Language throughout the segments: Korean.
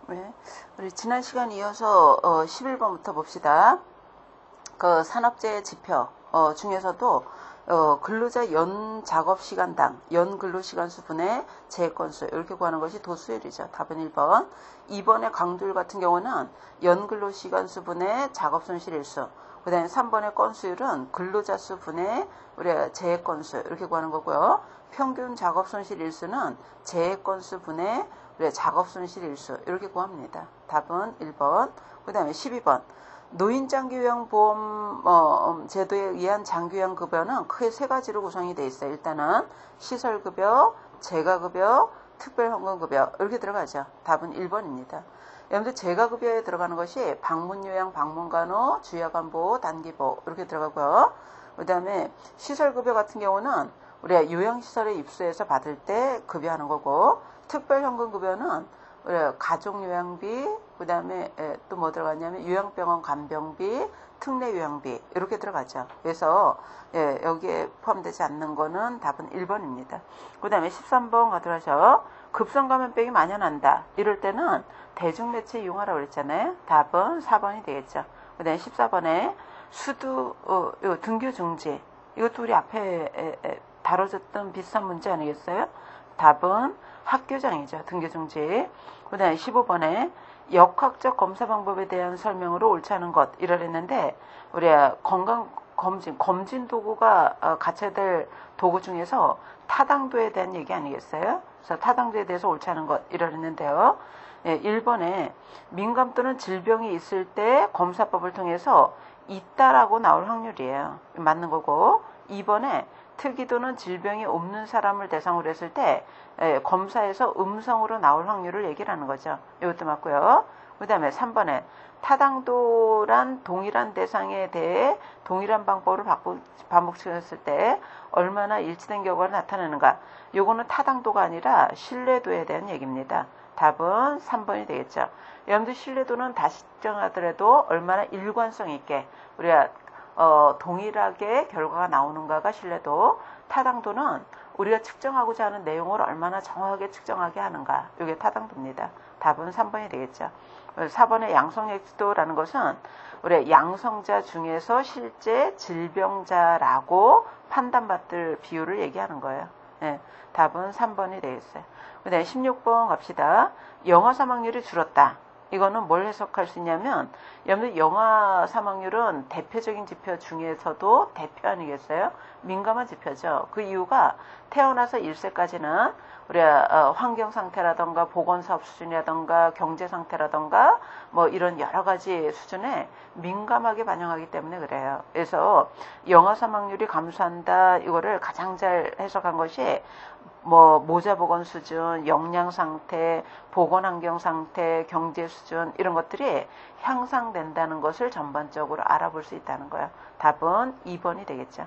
네. 우리 지난 시간 이어서 11번부터 봅시다. 그 산업재해 지표 중에서도 근로자 연 작업시간당 연 근로시간수 분의 재건수 이렇게 구하는 것이 도수율이죠. 답은 1번. 2번의 강도율 같은 경우는 연 근로시간수 분의 작업손실일수, 그 다음에 3번의 건수율은 근로자 수 분의 우리가 재건수 이렇게 구하는 거고요. 평균 작업손실일수는 재건수 분의 우리가 작업손실일수 이렇게 구합니다. 답은 1번. 그 다음에 12번. 노인장기요양보험 제도에 의한 장기요양급여는 크게 세 가지로 구성이 되어 있어요. 일단은 시설급여, 재가급여, 특별헌금급여 이렇게 들어가죠. 답은 1번입니다. 여러분들 재가급여에 들어가는 것이 방문요양, 방문간호, 주야간보호, 단기보호 이렇게 들어가고요. 그 다음에 시설급여 같은 경우는 우리가 요양시설에 입소해서 받을 때 급여하는 거고, 특별현금급여는 우리가 가족요양비, 그 다음에 또 뭐 들어가냐면 요양병원 간병비, 특례요양비 이렇게 들어가죠. 그래서 여기에 포함되지 않는 거는 답은 1번입니다. 그 다음에 13번 가도록 하셔. 급성감염병이 만연한다. 이럴 때는 대중매체 이용하라고 그랬잖아요. 답은 4번이 되겠죠. 그 다음에 14번에 수두 등교 중지. 이것도 우리 앞에 다뤄졌던 비슷한 문제 아니겠어요? 답은 학교장이죠. 등교 중지. 그 다음에 15번에 역학적 검사 방법에 대한 설명으로 옳지 않은 것 이러랬는데, 우리가 검진 도구가 갖춰야 될 도구 중에서 타당도에 대한 얘기 아니겠어요? 그래서 타당도에 대해서 옳지 않은 것 이러랬는데요. 1번에 민감 또는 질병이 있을 때 검사법을 통해서 있다라고 나올 확률이에요. 맞는 거고, 2번에 특이 또는 질병이 없는 사람을 대상으로 했을 때 검사에서 음성으로 나올 확률을 얘기를 하는 거죠. 이것도 맞고요. 그 다음에 3번에 타당도란 동일한 대상에 대해 동일한 방법으로 반복시켰을 때 얼마나 일치된 결과가 나타나는가. 요거는 타당도가 아니라 신뢰도에 대한 얘기입니다. 답은 3번이 되겠죠. 여러분들 신뢰도는 다시 측정하더라도 얼마나 일관성 있게 우리가 동일하게 결과가 나오는가가 신뢰도, 타당도는 우리가 측정하고자 하는 내용을 얼마나 정확하게 측정하게 하는가. 이게 타당도입니다. 답은 3번이 되겠죠. 4번의 양성액도라는 것은 우리 양성자 중에서 실제 질병자라고 판단받을 비율을 얘기하는 거예요. 네, 답은 3번이 되겠어요. 그 다음에 16번 갑시다. 영아 사망률이 줄었다. 이거는 뭘 해석할 수 있냐면, 여러분들 영아 사망률은 대표적인 지표 중에서도 대표 아니겠어요? 민감한 지표죠. 그 이유가 태어나서 1세까지는 우리가 환경 상태라던가 보건사업 수준이라던가 경제 상태라던가 뭐 이런 여러 가지 수준에 민감하게 반영하기 때문에 그래요. 그래서 영아 사망률이 감소한다, 이거를 가장 잘 해석한 것이 뭐 모자 보건 수준, 영양 상태, 보건 환경 상태, 경제 수준 이런 것들이 향상된다는 것을 전반적으로 알아볼 수 있다는 거예요. 답은 2번이 되겠죠.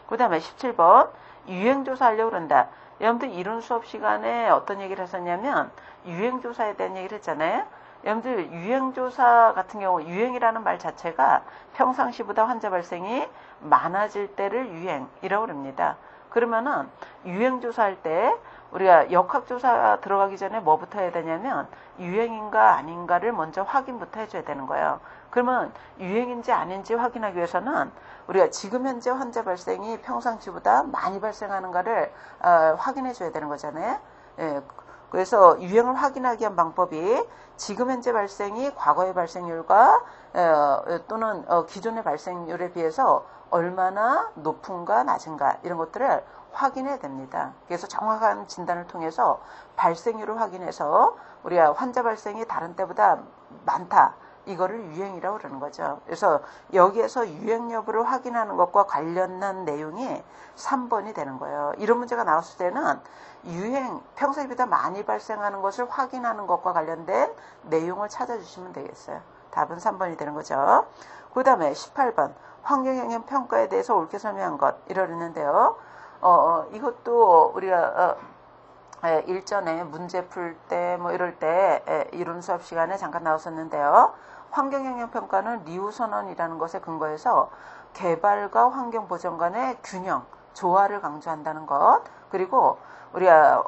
그 다음에 17번 유행조사 하려고 그런다. 여러분들 이론 수업 시간에 어떤 얘기를 했었냐면 유행조사에 대한 얘기를 했잖아요. 여러분들 유행조사 같은 경우, 유행이라는 말 자체가 평상시보다 환자 발생이 많아질 때를 유행이라고 합니다. 그러면은 유행조사할 때 우리가 역학조사 들어가기 전에 뭐부터 해야 되냐면 유행인가 아닌가를 먼저 확인부터 해줘야 되는 거예요. 그러면 유행인지 아닌지 확인하기 위해서는 우리가 지금 현재 환자 발생이 평상시보다 많이 발생하는가를 확인해 줘야 되는 거잖아요. 예, 그래서 유행을 확인하기 위한 방법이 지금 현재 발생이 과거의 발생률과 또는 기존의 발생률에 비해서 얼마나 높은가 낮은가 이런 것들을 확인해야 됩니다. 그래서 정확한 진단을 통해서 발생률을 확인해서 우리가 환자 발생이 다른 때보다 많다, 이거를 유행이라고 그러는 거죠. 그래서 여기에서 유행 여부를 확인하는 것과 관련한 내용이 3번이 되는 거예요. 이런 문제가 나왔을 때는 유행, 평소보다 많이 발생하는 것을 확인하는 것과 관련된 내용을 찾아주시면 되겠어요. 답은 3번이 되는 거죠. 그 다음에 18번 환경영향 평가에 대해서 옳게 설명한 것 이러는데요. 이것도 우리가 일전에 문제 풀 때 뭐 이럴 때 이론 수업 시간에 잠깐 나왔었는데요. 환경영향평가는 리우선언이라는 것에 근거해서 개발과 환경보전 간의 균형, 조화를 강조한다는 것, 그리고 우리가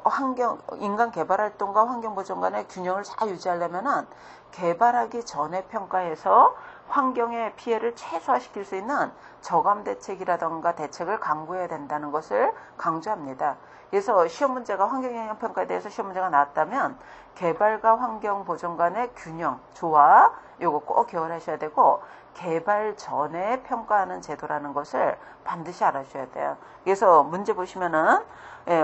인간 개발 활동과 환경 보존 간의 균형을 잘 유지하려면은 개발하기 전에 평가해서 환경의 피해를 최소화시킬 수 있는 저감 대책이라던가 대책을 강구해야 된다는 것을 강조합니다. 그래서 시험 문제가 환경영향 평가에 대해서 시험 문제가 나왔다면 개발과 환경 보존 간의 균형, 조화 요거 꼭 기억하셔야 되고 개발 전에 평가하는 제도라는 것을 반드시 알아주셔야 돼요. 그래서 문제 보시면은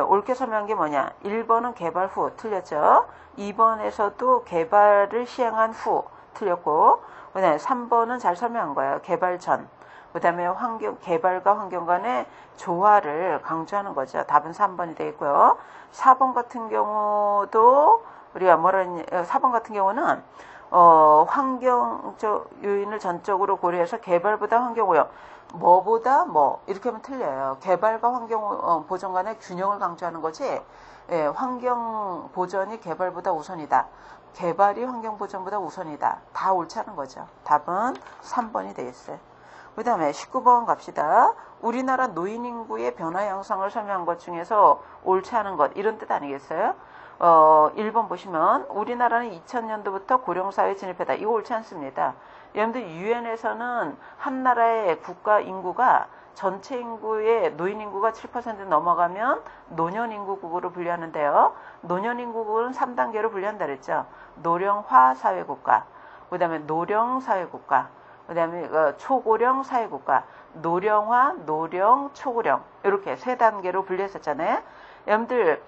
옳게 설명한 게 뭐냐? 1번은 개발 후 틀렸죠. 2번에서도 개발을 시행한 후 틀렸고 그다음에 3번은 잘 설명한 거예요. 개발 전. 그다음에 개발과 환경 간의 조화를 강조하는 거죠. 답은 3번이 되겠고요. 4번 같은 경우도 우리가 4번 같은 경우는 환경적 요인을 전적으로 고려해서 개발보다 환경 오염 뭐보다 뭐 이렇게 하면 틀려요. 개발과 환경 보존 간의 균형을 강조하는 거지 환경 보전이 개발보다 우선이다. 개발이 환경 보전보다 우선이다. 다 옳지 않은 거죠. 답은 3번이 되겠어요. 그 다음에 19번 갑시다. 우리나라 노인 인구의 변화 양상을 설명한 것 중에서 옳지 않은 것 이런 뜻 아니겠어요? 1번 보시면 우리나라는 2000년도부터 고령사회에 진입했다. 이거 옳지 않습니다. 여러분들 유엔에서는 한 나라의 국가 인구가 전체 인구의 노인 인구가 7% 넘어가면 노년 인구국으로 분류하는데요. 노년 인구국은 3단계로 분류한다 그랬죠. 노령화 사회국가, 그 다음에 노령 사회국가, 그 다음에 초고령 사회국가, 노령화, 노령, 초고령 이렇게 세 단계로 분류했었잖아요. 여러분들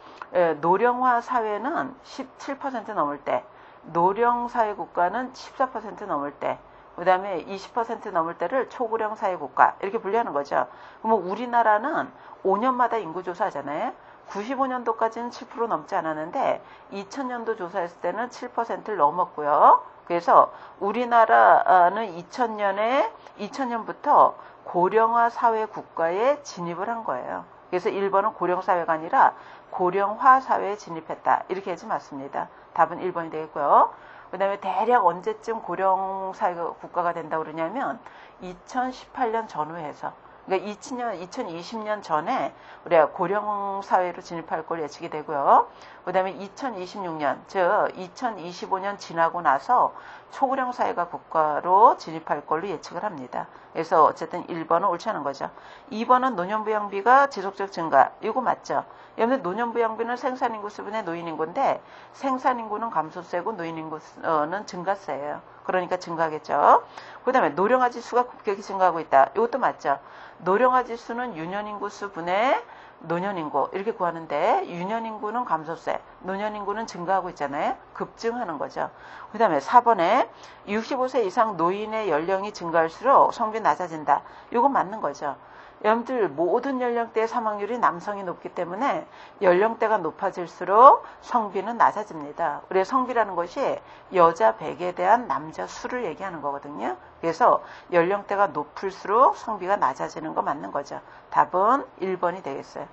노령화 사회는 17% 넘을 때, 노령 사회국가는 14% 넘을 때, 그 다음에 20% 넘을 때를 초고령 사회국가 이렇게 분류하는 거죠. 그러면 우리나라는 5년마다 인구조사하잖아요. 95년도까지는 7% 넘지 않았는데 2000년도 조사했을 때는 7%를 넘었고요. 그래서 우리나라는 2000년부터 고령화 사회 국가에 진입을 한 거예요. 그래서 1번은 고령사회가 아니라 고령화 사회에 진입했다. 이렇게 하지 맞습니다. 답은 1번이 되겠고요. 그 다음에 대략 언제쯤 고령사회 국가가 된다고 그러냐면 2018년 전후에서 그러니까 2020년 전에 우리가 고령사회로 진입할 걸 예측이 되고요. 그 다음에 2026년, 즉 2025년 지나고 나서 초고령사회가 국가로 진입할 걸로 예측을 합니다. 그래서 어쨌든 1번은 옳지 않은 거죠. 2번은 노년부양비가 지속적 증가. 이거 맞죠? 여러분들 노년부양비는 생산인구 수분의 노인인구인데 생산인구는 감소세고 노인인구는 증가세예요. 그러니까 증가하겠죠. 그 다음에 노령화 지수가 급격히 증가하고 있다. 이것도 맞죠. 노령화 지수는 유년인구 수분의 노년인구 이렇게 구하는데 유년인구는 감소세, 노년인구는 증가하고 있잖아요. 급증하는 거죠. 그 다음에 4번에 65세 이상 노인의 연령이 증가할수록 성비 낮아진다. 이거 맞는 거죠. 여러분들 모든 연령대의 사망률이 남성이 높기 때문에 연령대가 높아질수록 성비는 낮아집니다. 그래서 성비라는 것이 여자 100에 대한 남자 수를 얘기하는 거거든요. 그래서 연령대가 높을수록 성비가 낮아지는 거 맞는 거죠. 답은 1번이 되겠어요.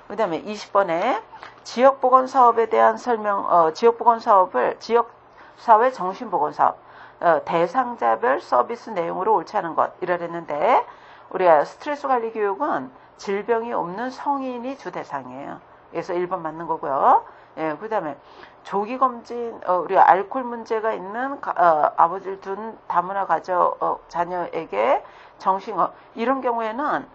그 다음에 20번에 지역보건사업에 대한 설명, 지역보건사업을 지역사회 정신보건사업, 대상자별 서비스 내용으로 옳지 않은 것 이랬는데 우리가 스트레스 관리 교육은 질병이 없는 성인이 주 대상이에요. 그래서 1번 맞는 거고요. 예, 그 다음에 조기검진, 우리가 알코올 문제가 있는 아버지를 둔 다문화 자녀에게 이런 경우에는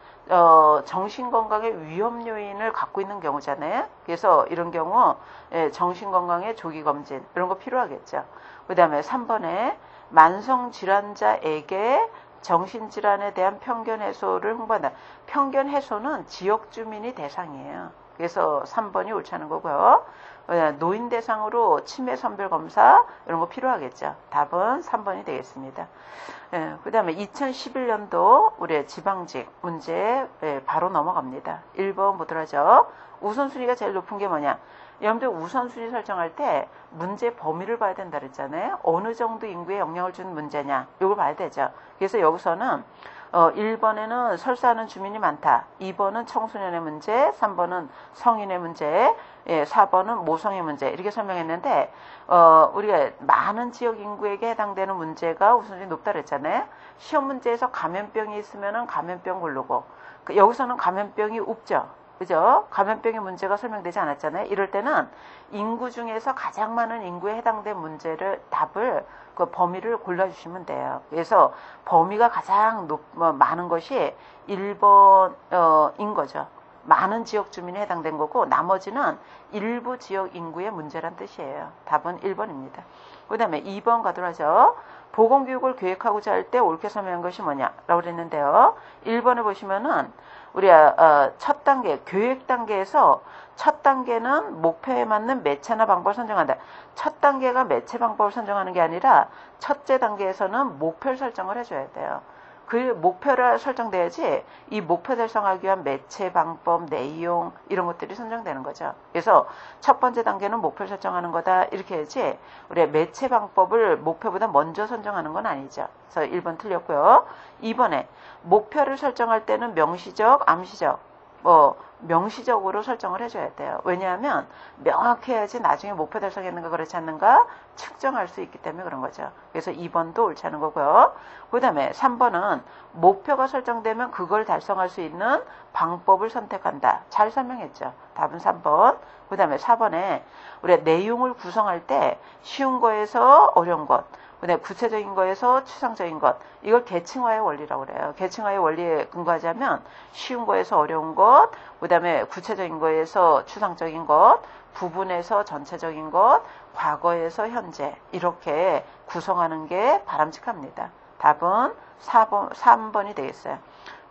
정신건강의 위험 요인을 갖고 있는 경우잖아요. 그래서 이런 경우 정신건강의 조기검진 이런 거 필요하겠죠. 그 다음에 3번에 만성질환자에게 정신질환에 대한 편견 해소를 홍보한다. 편견 해소는 지역 주민이 대상이에요. 그래서 3번이 옳지 않은 거고요. 노인 대상으로 치매 선별 검사 이런 거 필요하겠죠. 답은 3번이 되겠습니다. 그 다음에 2011년도 우리 지방직 문제 바로 넘어갑니다. 1번 보도록 하죠. 우선순위가 제일 높은 게 뭐냐? 여러분들 우선순위 설정할 때 문제 범위를 봐야 된다 그랬잖아요. 어느 정도 인구에 영향을 주는 문제냐 이걸 봐야 되죠. 그래서 여기서는 1번에는 설사하는 주민이 많다. 2번은 청소년의 문제, 3번은 성인의 문제, 4번은 모성의 문제 이렇게 설명했는데 우리가 많은 지역 인구에게 해당되는 문제가 우선순위 높다 그랬잖아요. 시험 문제에서 감염병이 있으면 감염병 고르고 여기서는 감염병이 없죠. 그죠? 감염병의 문제가 설명되지 않았잖아요. 이럴 때는 인구 중에서 가장 많은 인구에 해당된 문제를, 답을, 그 범위를 골라주시면 돼요. 그래서 범위가 가장 많은 것이 1번인 거죠. 많은 지역 주민에 해당된 거고, 나머지는 일부 지역 인구의 문제란 뜻이에요. 답은 1번입니다. 그 다음에 2번 가도록 하죠. 보건교육을 계획하고자 할 때 옳게 설명한 것이 뭐냐라고 그랬는데요. 1번에 보시면은 우리가 첫 단계, 교육 단계에서 첫 단계는 목표에 맞는 매체나 방법을 선정한다. 첫 단계가 매체 방법을 선정하는 게 아니라 첫째 단계에서는 목표를 설정을 해줘야 돼요. 그 목표를 설정돼야지 이 목표 달성하기 위한 매체, 방법, 내용 이런 것들이 선정되는 거죠. 그래서 첫 번째 단계는 목표를 설정하는 거다 이렇게 해야지 우리 매체 방법을 목표보다 먼저 선정하는 건 아니죠. 그래서 1번 틀렸고요. 2번에 목표를 설정할 때는 명시적, 암시적, 명시적으로 설정을 해줘야 돼요. 왜냐하면 명확해야지 나중에 목표 달성했는가 그렇지 않는가 측정할 수 있기 때문에 그런 거죠. 그래서 2번도 옳지 않은 거고요. 그 다음에 3번은 목표가 설정되면 그걸 달성할 수 있는 방법을 선택한다. 잘 설명했죠. 답은 3번. 그 다음에 4번에 우리가 내용을 구성할 때 쉬운 거에서 어려운 것, 그다음에 구체적인 거에서 추상적인 것, 이걸 계층화의 원리라고 그래요. 계층화의 원리에 근거하자면 쉬운 거에서 어려운 것, 그다음에 구체적인 거에서 추상적인 것, 부분에서 전체적인 것, 과거에서 현재 이렇게 구성하는 게 바람직합니다. 답은 3번이 되겠어요.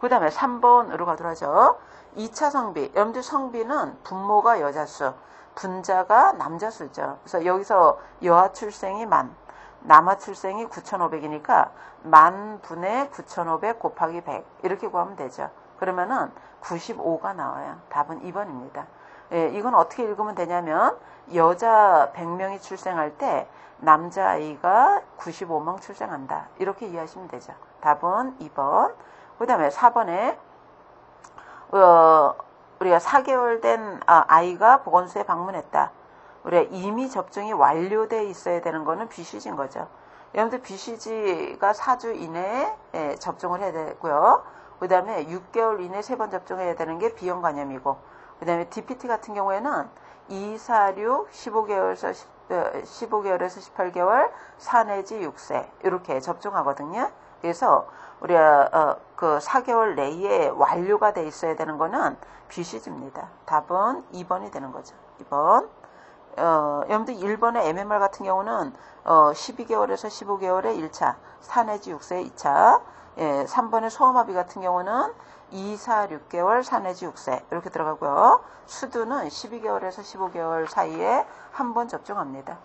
그 다음에 3번으로 가도록 하죠. 2차 성비. 여러분들 성비는 분모가 여자수, 분자가 남자수죠. 그래서 여기서 여아 출생이 만, 남아 출생이 9,500이니까 만 분의 9,500 곱하기 100 이렇게 구하면 되죠. 그러면은 95가 나와요. 답은 2번입니다. 예, 이건 어떻게 읽으면 되냐면 여자 100명이 출생할 때 남자아이가 95명 출생한다. 이렇게 이해하시면 되죠. 답은 2번. 그 다음에 4번에 우리가 4개월 된 아이가 보건소에 방문했다. 우리가 이미 접종이 완료되어 있어야 되는 거는 BCG인 거죠. 여러분들 BCG가 4주 이내에 접종을 해야 되고요. 그 다음에 6개월 이내에 3번 접종해야 되는 게 B형 간염이고, 그 다음에 DPT 같은 경우에는 2, 4, 6, 15개월에서 18개월, 4 내지 6세 이렇게 접종하거든요. 그래서 우리가 그 4개월 내에 완료가 돼 있어야 되는 거는 BCG입니다. 답은 2번이 되는 거죠. 2번. 여러분들 1번의 MMR 같은 경우는 12개월에서 15개월에 1차, 4 내지 6세 2차, 3번의 소아마비 같은 경우는 2, 4, 6개월, 4 내지 6세 이렇게 들어가고요. 수두는 12개월에서 15개월 사이에 한 번 접종합니다.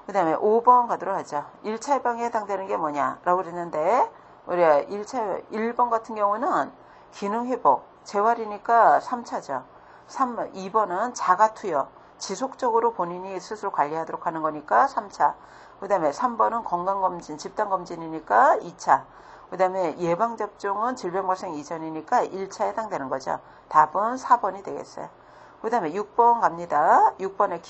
그 다음에 5번 가도록 하죠. 1차 예방에 해당되는 게 뭐냐라고 그랬는데 우리가 1번 같은 경우는 기능회복, 재활이니까 3차죠. 2번은 자가투여, 지속적으로 본인이 스스로 관리하도록 하는 거니까 3차. 그 다음에 3번은 건강검진, 집단검진이니까 2차. 그 다음에 예방접종은 질병 발생 이전이니까 1차에 해당되는 거죠. 답은 4번이 되겠어요. 그 다음에 6번 갑니다. 6번에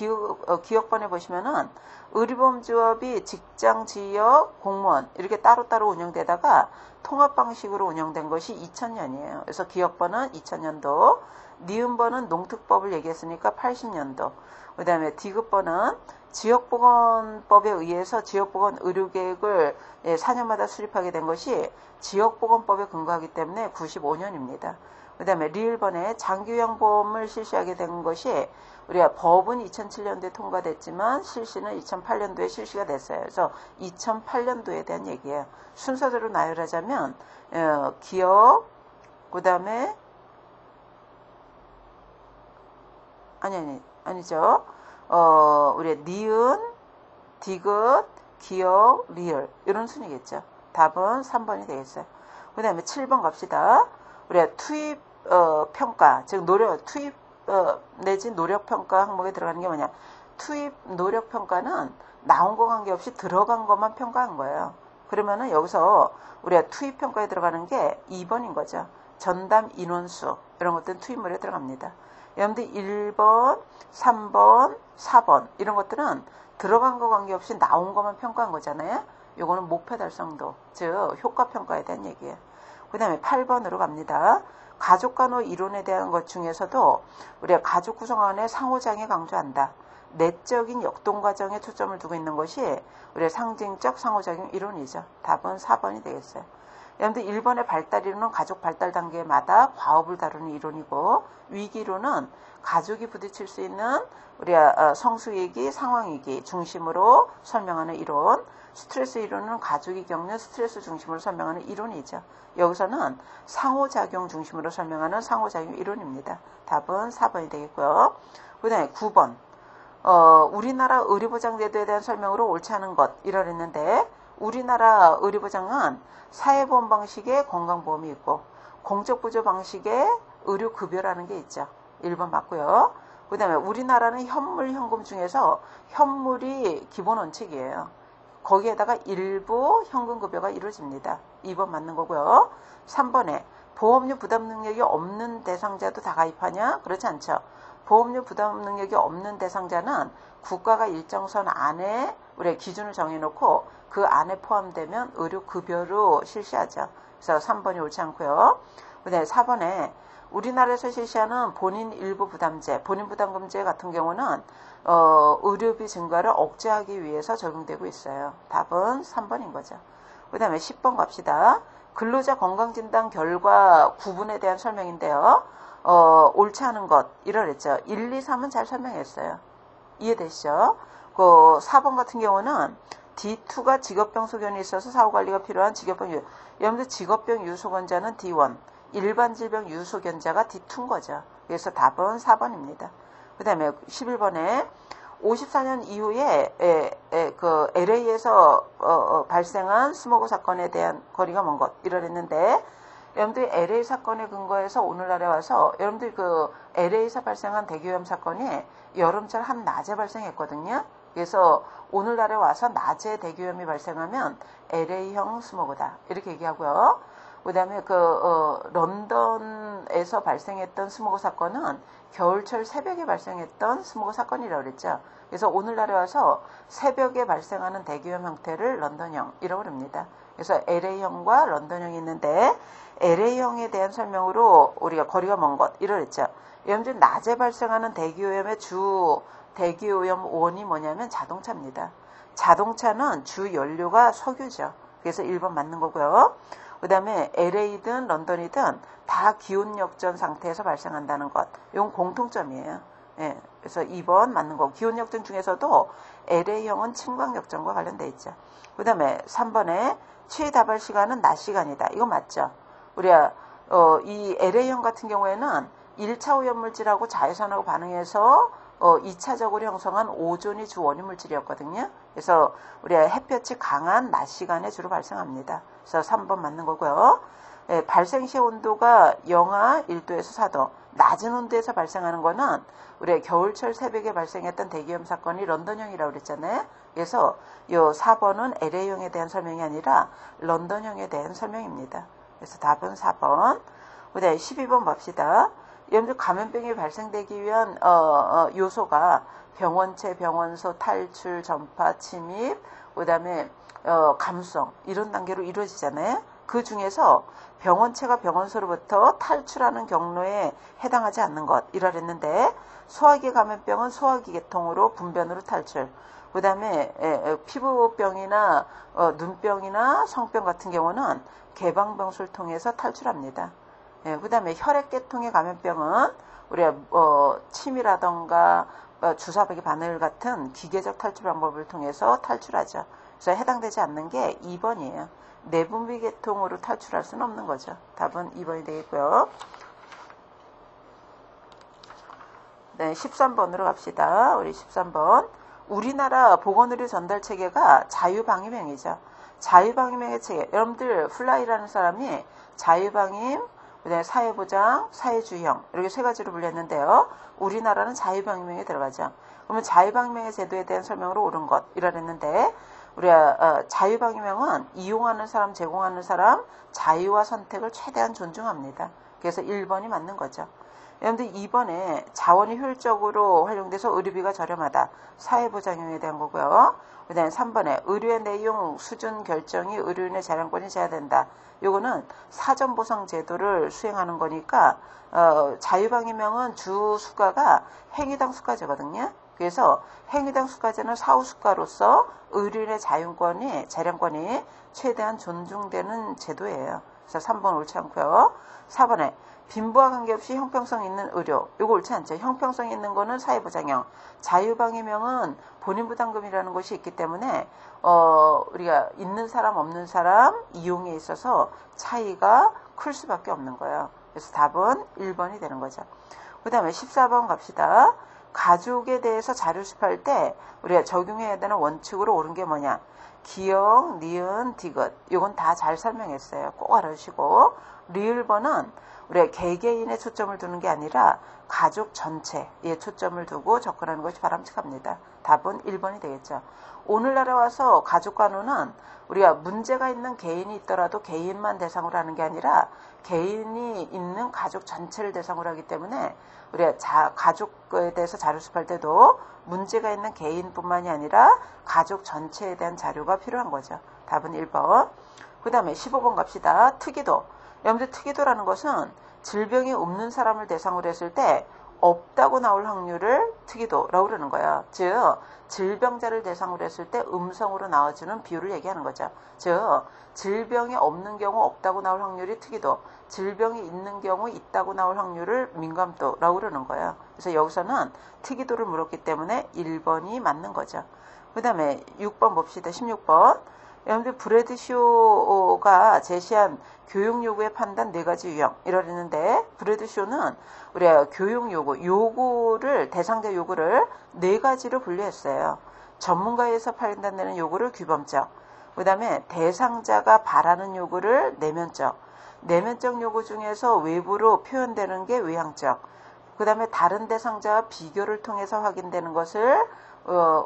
기억번에 보시면은 의료보험조합이 직장, 지역, 공무원 이렇게 따로따로 운영되다가 통합 방식으로 운영된 것이 2000년이에요. 그래서 기억번은 2000년도, 니은번은 농특법을 얘기했으니까 80년도, 그 다음에 디귿번은 지역보건법에 의해서 지역보건 의료계획을 4년마다 수립하게 된 것이 지역보건법에 근거하기 때문에 95년입니다. 그 다음에 리을번에 장기요양보험을 실시하게 된 것이 우리가 법은 2007년도에 통과됐지만 실시는 2008년도에 실시가 됐어요. 그래서 2008년도에 대한 얘기예요. 순서대로 나열하자면 기억, 그 다음에 아니죠. 우리 니은, 디귿, 기억, 리을 이런 순이겠죠. 답은 3번이 되겠어요. 그 다음에 7번 갑시다. 우리가 투입 평가, 즉 투입 내지 노력 평가 항목에 들어가는 게 뭐냐? 투입 노력 평가는 나온 거 관계없이 들어간 것만 평가한 거예요. 그러면은 여기서 우리가 투입 평가에 들어가는 게 2번인 거죠. 전담 인원수 이런 것들은 투입물에 들어갑니다. 여러분들 1번, 3번, 4번 이런 것들은 들어간 거 관계없이 나온 것만 평가한 거잖아요. 요거는 목표 달성도, 즉 효과 평가에 대한 얘기예요. 그 다음에 8번으로 갑니다. 가족 간호 이론에 대한 것 중에서도 우리가 가족 구성원의 상호작용을 강조한다. 내적인 역동 과정에 초점을 두고 있는 것이 우리의 상징적 상호작용 이론이죠. 답은 4번이 되겠어요. 여러분들 1번의 발달 이론은 가족 발달 단계마다 과업을 다루는 이론이고, 위기론은 가족이 부딪힐 수 있는 우리가 성수위기, 상황위기 중심으로 설명하는 이론, 스트레스 이론은 가족이 겪는 스트레스 중심으로 설명하는 이론이죠. 여기서는 상호작용 중심으로 설명하는 상호작용 이론입니다. 답은 4번이 되겠고요. 그 다음에 9번. 우리나라 의료보장제도에 대한 설명으로 옳지 않은 것 이러했는데, 우리나라 의료보장은 사회보험 방식의 건강보험이 있고 공적보조 방식의 의료급여라는 게 있죠. 1번 맞고요. 그 다음에 우리나라는 현물 현금 중에서 현물이 기본 원칙이에요. 거기에다가 일부 현금급여가 이루어집니다. 2번 맞는 거고요. 3번에 보험료 부담 능력이 없는 대상자도 다 가입하냐? 그렇지 않죠. 보험료 부담 능력이 없는 대상자는 국가가 일정 선 안에 우리가 기준을 정해놓고 그 안에 포함되면 의료급여로 실시하죠. 그래서 3번이 옳지 않고요. 그 다음에 4번에 우리나라에서 실시하는 본인 일부 부담제, 본인 부담금제 같은 경우는 의료비 증가를 억제하기 위해서 적용되고 있어요. 답은 3번인 거죠. 그 다음에 10번 갑시다. 근로자 건강진단 결과 구분에 대한 설명인데요. 옳지 않은 것 이러랬죠. 1, 2, 3은 잘 설명했어요. 이해되시죠? 그 4번 같은 경우는 D2가 직업병 소견이 있어서 사후관리가 필요한 직업병 여러분들 직업병 유소견자는 D1, 일반 질병 유소견자가 D2인 거죠. 그래서 답은 4번입니다. 그 다음에 11번에 54년 이후에 그 LA에서 발생한 스모그 사건에 대한 거리가 먼 것 이러했는데, 여러분들이 LA 사건에 근거해서 오늘날에 와서 여러분들 그 LA에서 발생한 대기오염 사건이 여름철 한낮에 발생했거든요. 그래서 오늘날에 와서 낮에 대기오염이 발생하면 LA형 스모그다 이렇게 얘기하고요. 그 다음에 런던에서 발생했던 스모그 사건은 겨울철 새벽에 발생했던 스모그 사건이라고 그랬죠. 그래서 오늘날에 와서 새벽에 발생하는 대기오염 형태를 런던형이라고 합니다. 그래서 LA형과 런던형이 있는데, LA형에 대한 설명으로 우리가 거리가 먼 것 이러랬죠. 여러분들 낮에 발생하는 대기오염의 주 대기오염 원이 뭐냐면 자동차입니다. 자동차는 주 연료가 석유죠. 그래서 1번 맞는 거고요. 그 다음에 LA든 런던이든 다 기온 역전 상태에서 발생한다는 것. 이건 공통점이에요. 예, 그래서 2번 맞는 거고, 기온 역전 중에서도 LA형은 침광 역전과 관련돼 있죠. 그 다음에 3번에 최다발 시간은 낮 시간이다. 이거 맞죠? 우리가 이 LA형 같은 경우에는 1차 오염물질하고 자외선하고 반응해서 2차적으로 형성한 오존이 주 원인 물질이었거든요. 그래서 우리가 햇볕이 강한 낮 시간에 주로 발생합니다. 그래서 3번 맞는 거고요. 예, 발생 시 온도가 영하 1도에서 4도, 낮은 온도에서 발생하는 거는 우리가 겨울철 새벽에 발생했던 대기오염 사건이 런던형이라고 그랬잖아요. 그래서 이 4번은 LA형에 대한 설명이 아니라 런던형에 대한 설명입니다. 그래서 답은 4번. 그 다음에 12번 봅시다. 여러분들 감염병이 발생되기 위한 요소가 병원체, 병원소, 탈출, 전파, 침입, 그 다음에 감수성 이런 단계로 이루어지잖아요. 그 중에서 병원체가 병원소로부터 탈출하는 경로에 해당하지 않는 것 이러했는데, 소화기 감염병은 소화기 계통으로 분변으로 탈출, 그 다음에 피부병이나 눈병이나 성병 같은 경우는 개방병소를 통해서 탈출합니다. 그 다음에 혈액계통의 감염병은 우리가 침이라던가 주사박이 바늘 같은 기계적 탈출 방법을 통해서 탈출하죠. 그래서 해당되지 않는 게 2번이에요. 내분비 계통으로 탈출할 수는 없는 거죠. 답은 2번이 되겠고요. 네, 13번으로 갑시다. 우리 13번. 우리나라 보건의료 전달 체계가 자유방임형이죠. 자유방임형의 체계. 여러분들 플라이라는 사람이 자유방임, 그다음에 사회보장, 사회주의형 이렇게 세 가지로 불렸는데요. 우리나라는 자유방임형에 들어가죠. 그러면 자유방임형의 제도에 대한 설명으로 옳은 것 이러했는데, 우리가 자유방임형은 이용하는 사람, 제공하는 사람 자유와 선택을 최대한 존중합니다. 그래서 1번이 맞는 거죠. 여러분들 2번에 자원이 효율적으로 활용돼서 의료비가 저렴하다. 사회보장형에 대한 거고요. 그 다음에 3번에 의료의 내용 수준 결정이 의료인의 재량권이 져야 된다. 요거는 사전보상 제도를 수행하는 거니까 자유방위명은 주 수가가 행위당 수가제거든요. 그래서 행위당 수가제는 사후 수가로서 의료인의 자율권이 재량권이 최대한 존중되는 제도예요. 그래서 3번 옳지 않고요. 4번에 빈부와 관계없이 형평성 있는 의료. 이거 옳지 않죠. 형평성 있는 거는 사회보장형. 자유방위명은 본인부담금이라는 것이 있기 때문에 우리가 있는 사람 없는 사람 이용에 있어서 차이가 클 수밖에 없는 거예요. 그래서 답은 1번이 되는 거죠. 그 다음에 14번 갑시다. 가족에 대해서 자료 수집할 때 우리가 적용해야 되는 원칙으로 옳은 게 뭐냐. 기역, 니은, 디귿. 이건 다 잘 설명했어요. 꼭 알아주시고. 리을번은 우리가 개개인에 초점을 두는 게 아니라 가족 전체에 초점을 두고 접근하는 것이 바람직합니다. 답은 1번이 되겠죠. 오늘날에 와서 가족관우는 우리가 문제가 있는 개인이 있더라도 개인만 대상으로 하는 게 아니라 개인이 있는 가족 전체를 대상으로 하기 때문에 우리가 가족에 대해서 자료 수집할 때도 문제가 있는 개인뿐만이 아니라 가족 전체에 대한 자료가 필요한 거죠. 답은 1번. 그 다음에 15번 갑시다. 특이도. 여러분들 특이도라는 것은 질병이 없는 사람을 대상으로 했을 때 없다고 나올 확률을 특이도라고 그러는 거예요. 즉 질병자를 대상으로 했을 때 음성으로 나와주는 비율을 얘기하는 거죠. 즉 질병이 없는 경우 없다고 나올 확률이 특이도, 질병이 있는 경우 있다고 나올 확률을 민감도라고 그러는 거예요. 그래서 여기서는 특이도를 물었기 때문에 1번이 맞는 거죠. 그 다음에 6번 봅시다. 16번. 여러분들 브래드쇼가 제시한 교육 요구의 판단 4가지 유형 이러는데 브래드쇼는 우리가 교육 요구를 대상자 요구를 4가지로 분류했어요. 전문가에서 판단되는 요구를 규범적, 그 다음에 대상자가 바라는 요구를 내면적, 내면적 요구 중에서 외부로 표현되는 게 외향적, 그 다음에 다른 대상자와 비교를 통해서 확인되는 것을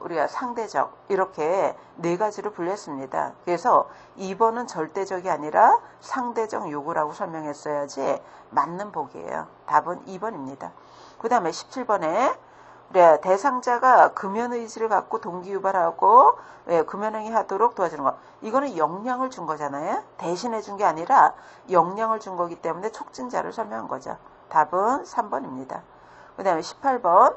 우리가 상대적, 이렇게 4가지로 분류했습니다. 그래서 2번은 절대적이 아니라 상대적 요구라고 설명했어야지 맞는 복이에요. 답은 2번입니다. 그 다음에 17번에 대상자가 금연의지를 갖고 동기유발하고 금연행위 하도록 도와주는 거. 이거는 역량을 준 거잖아요. 대신해 준 게 아니라 역량을 준 거기 때문에 촉진자를 설명한 거죠. 답은 3번입니다. 그 다음에 18번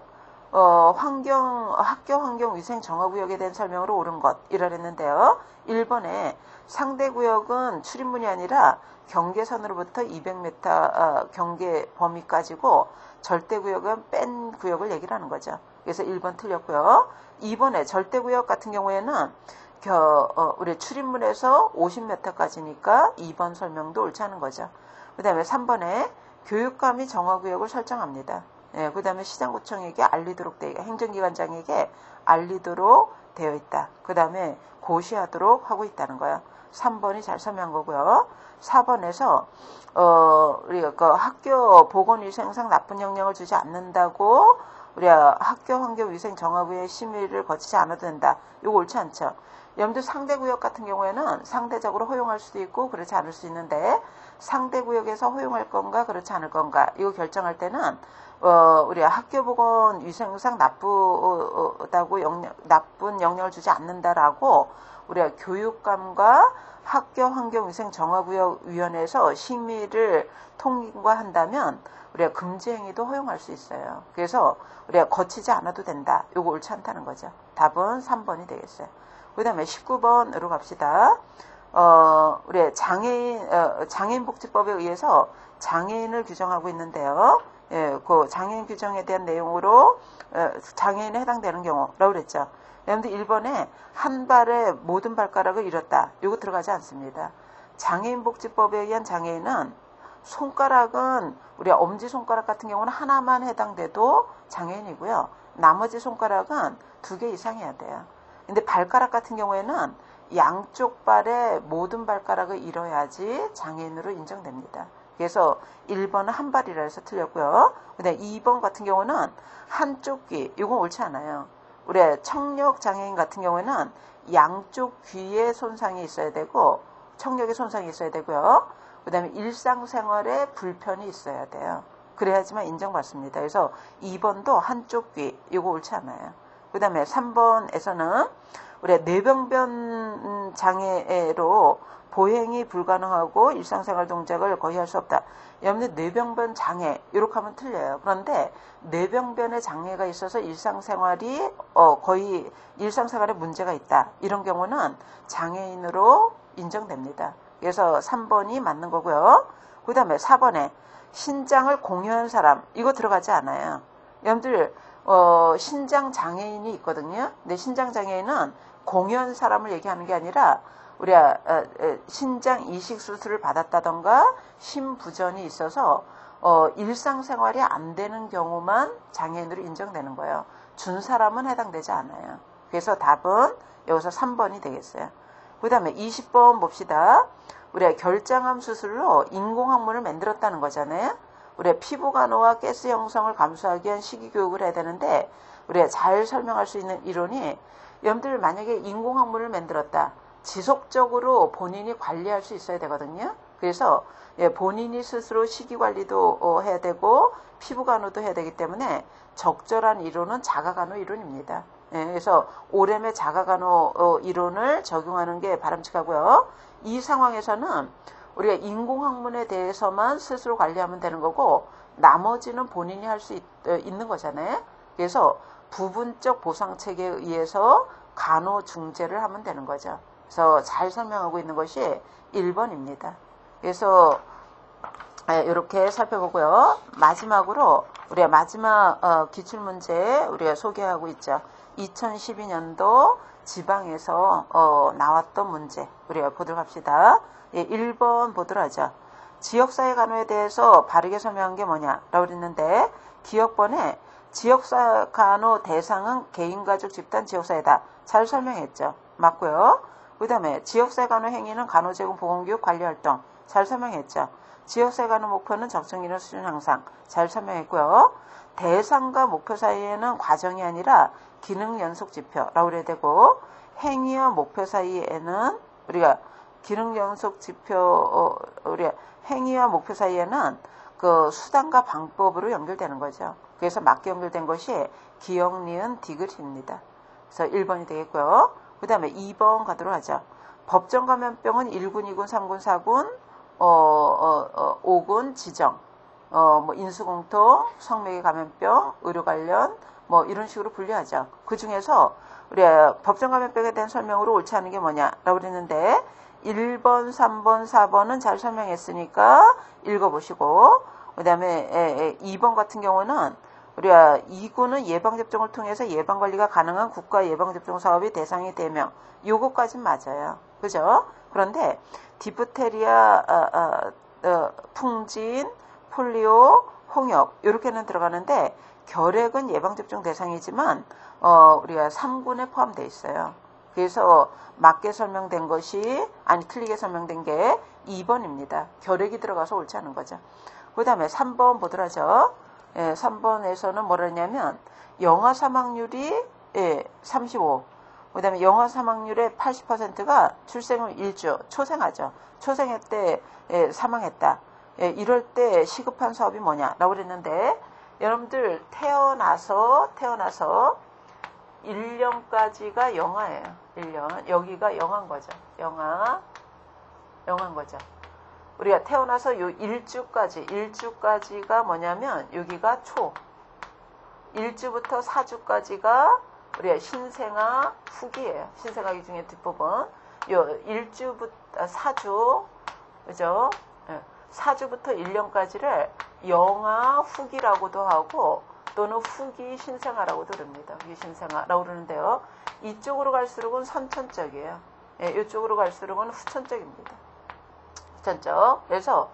학교 환경위생 정화구역에 대한 설명으로 옳은 것 이러랬는데요. 1번에 상대구역은 출입문이 아니라 경계선으로부터 200m 경계 범위까지고 절대구역은 뺀 구역을 얘기를 하는 거죠. 그래서 1번 틀렸고요. 2번에 절대구역 같은 경우에는 우리 출입문에서 50m까지니까 2번 설명도 옳지 않은 거죠. 그 다음에 3번에 교육감이 정화구역을 설정합니다. 그 다음에 시장구청에게 알리도록 행정기관장에게 알리도록 되어 있다. 그 다음에 고시하도록 하고 있다는 거예요. 3번이 잘 설명한 거고요. 4번에서 우리가 학교 보건위생상 나쁜 영향을 주지 않는다고 우리가 학교 환경위생 정화구역의 심의를 거치지 않아도 된다. 이거 옳지 않죠. 여러분들 상대구역 같은 경우에는 상대적으로 허용할 수도 있고 그렇지 않을 수 있는데 상대구역에서 허용할 건가 그렇지 않을 건가 이거 결정할 때는 우리가 학교보건위생상 나쁜 영향을 주지 않는다라고 우리가 교육감과 학교환경위생정화구역위원회에서 심의를 통과한다면 우리가 금지행위도 허용할 수 있어요. 그래서 우리가 거치지 않아도 된다. 이거 옳지 않다는 거죠. 답은 3번이 되겠어요. 그 다음에 19번으로 갑시다. 우리 장애인복지법에 의해서 장애인을 규정하고 있는데요. 그 장애인 규정에 대한 내용으로 장애인에 해당되는 경우라고 그랬죠. 여러분들 1번에 한 발의 모든 발가락을 잃었다. 이거 들어가지 않습니다. 장애인복지법에 의한 장애인은 손가락은 우리 엄지손가락 같은 경우는 하나만 해당돼도 장애인이고요. 나머지 손가락은 2개 이상이어야 돼요. 근데 발가락 같은 경우에는 양쪽 발의 모든 발가락을 잃어야지 장애인으로 인정됩니다. 그래서 1번은 한 발이라 해서 틀렸고요. 근데 2번 같은 경우는 한쪽 귀, 이건 옳지 않아요. 우리 청력 장애인 같은 경우에는 양쪽 귀에 손상이 있어야 되고 청력에 손상이 있어야 되고요. 그 다음에 일상생활에 불편이 있어야 돼요. 그래야지만 인정받습니다. 그래서 2번도 한쪽 귀, 이거 옳지 않아요. 그 다음에 3번에서는 우리 뇌병변 장애로 보행이 불가능하고 일상생활 동작을 거의 할 수 없다. 여러분들 뇌병변 장애 이렇게 하면 틀려요. 그런데 뇌병변에 장애가 있어서 일상생활이 거의 일상생활에 문제가 있다. 이런 경우는 장애인으로 인정됩니다. 그래서 3번이 맞는 거고요. 그 다음에 4번에 신장을 공유한 사람 이거 들어가지 않아요. 여러분들 신장 장애인이 있거든요. 근데 신장 장애인은 공유한 사람을 얘기하는 게 아니라 우리가 신장 이식 수술을 받았다던가 심부전이 있어서 일상생활이 안 되는 경우만 장애인으로 인정되는 거예요. 준 사람은 해당되지 않아요. 그래서 답은 여기서 3번이 되겠어요. 그 다음에 20번 봅시다. 우리가 결장암 수술로 인공항문을 만들었다는 거잖아요. 우리가 피부 간호와 가스 형성을 감소하기 위한 식이교육을 해야 되는데 우리가 잘 설명할 수 있는 이론이 여러분들 만약에 인공항문을 만들었다. 지속적으로 본인이 관리할 수 있어야 되거든요. 그래서 본인이 스스로 식이관리도 해야 되고 피부 간호도 해야 되기 때문에 적절한 이론은 자가간호 이론입니다. 그래서 오렘의 자가간호 이론을 적용하는 게 바람직하고요. 이 상황에서는 우리가 인공항문에 대해서만 스스로 관리하면 되는 거고 나머지는 본인이 할 수 있는 거잖아요. 그래서 부분적 보상체계에 의해서 간호 중재를 하면 되는 거죠. 그래서 잘 설명하고 있는 것이 1번입니다. 그래서 이렇게 살펴보고요. 마지막으로 우리가 마지막 기출문제 우리가 소개하고 있죠. 2012년도 지방에서 나왔던 문제 우리가 보도록 합시다. 1번 보도록 하죠. 지역사회 간호에 대해서 바르게 설명한 게 뭐냐라고 그랬는데 기억번에 지역사회 간호 대상은 개인, 가족, 집단, 지역사회다. 잘 설명했죠. 맞고요. 그 다음에 지역사회 간호 행위는 간호 제공, 보건교육, 관리활동 잘 설명했죠. 지역사회 간호 목표는 적정 수준 향상 잘 설명했고요. 대상과 목표 사이에는 과정이 아니라 기능 연속 지표라고 그래야 되고 행위와 목표 사이에는 우리가 기능 연속 지표 우리가 행위와 목표 사이에는 그 수단과 방법으로 연결되는 거죠. 그래서 맞게 연결된 것이 기역, 니은, 디귿입니다. 그래서 1번이 되겠고요. 그 다음에 2번 가도록 하죠. 법정 감염병은 1군, 2군, 3군, 4군, 5군 지정, 뭐 인수공통, 성매개 감염병, 의료 관련, 뭐 이런 식으로 분류하죠. 그 중에서 우리 법정 감염병에 대한 설명으로 옳지 않은 게 뭐냐라고 그랬는데 1번, 3번, 4번은 잘 설명했으니까 읽어보시고 그 다음에 2번 같은 경우는 우리가 2군은 예방접종을 통해서 예방관리가 가능한 국가 예방접종 사업의 대상이 되며 요거까진 맞아요. 그죠? 그런데 디프테리아, 풍진, 폴리오, 홍역 이렇게는 들어가는데 결핵은 예방접종 대상이지만 우리가 3군에 포함되어 있어요. 그래서 맞게 설명된 것이 틀리게 설명된 게 2번입니다. 결핵이 들어가서 옳지 않은 거죠. 그 다음에 3번 보도록 하죠. 3번에서는 뭐라 했냐면 영아 사망률이 35. 그 다음에 영아 사망률의 80%가 출생후 1주 초생하죠. 초생할 때 사망했다. 이럴 때 시급한 사업이 뭐냐라고 그랬는데 여러분들 태어나서 1년까지가 영아예요. 1년. 여기가 영아인 거죠. 영아인 거죠. 우리가 태어나서 요 1주까지가 뭐냐면 여기가 초. 1주부터 4주까지가 우리가 신생아 후기예요. 신생아기 중에 뒷부분. 요 1주부터 4주, 그죠? 4주부터 1년까지를 영아 후기라고도 하고 또는 후기 신생아라고도 그럽니다. 후기 신생아라고 그러는데요. 이쪽으로 갈수록은 선천적이에요. 이쪽으로 갈수록은 후천적입니다. 후천적. 그래서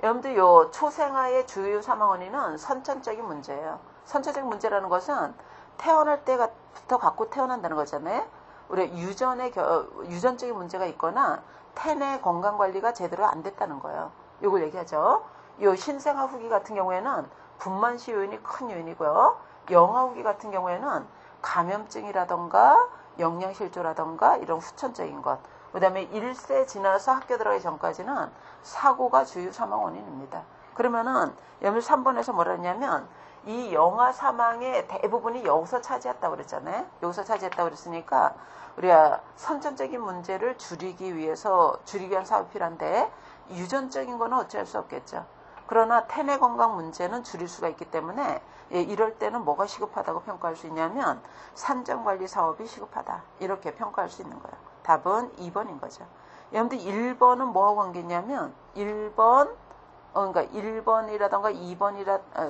여러분들 요 초생아의 주요 사망 원인은 선천적인 문제예요. 선천적 문제라는 것은 태어날 때부터 갖고 태어난다는 거잖아요. 우리 유전적인 문제가 있거나 태내 건강 관리가 제대로 안 됐다는 거예요. 이걸 얘기하죠. 요 신생아 후기 같은 경우에는 분만시 요인이 큰 요인이고요. 영아 후기 같은 경우에는 감염증이라던가 영양실조라던가 이런 후천적인 것. 그 다음에 1세 지나서 학교 들어가기 전까지는 사고가 주요 사망 원인입니다. 그러면은 여기 3번에서 뭐라 했냐면 이 영아 사망의 대부분이 여기서 차지했다고 그랬잖아요. 여기서 차지했다고 그랬으니까 우리가 선천적인 문제를 줄이기 위한 사업이 필요한데 유전적인 거는 어쩔 수 없겠죠. 그러나 태내 건강 문제는 줄일 수가 있기 때문에 이럴 때는 뭐가 시급하다고 평가할 수 있냐면 산정관리 사업이 시급하다. 이렇게 평가할 수 있는 거예요. 답은 2번인 거죠. 여러분들 1번은 뭐하고 관계냐면 1번이라던가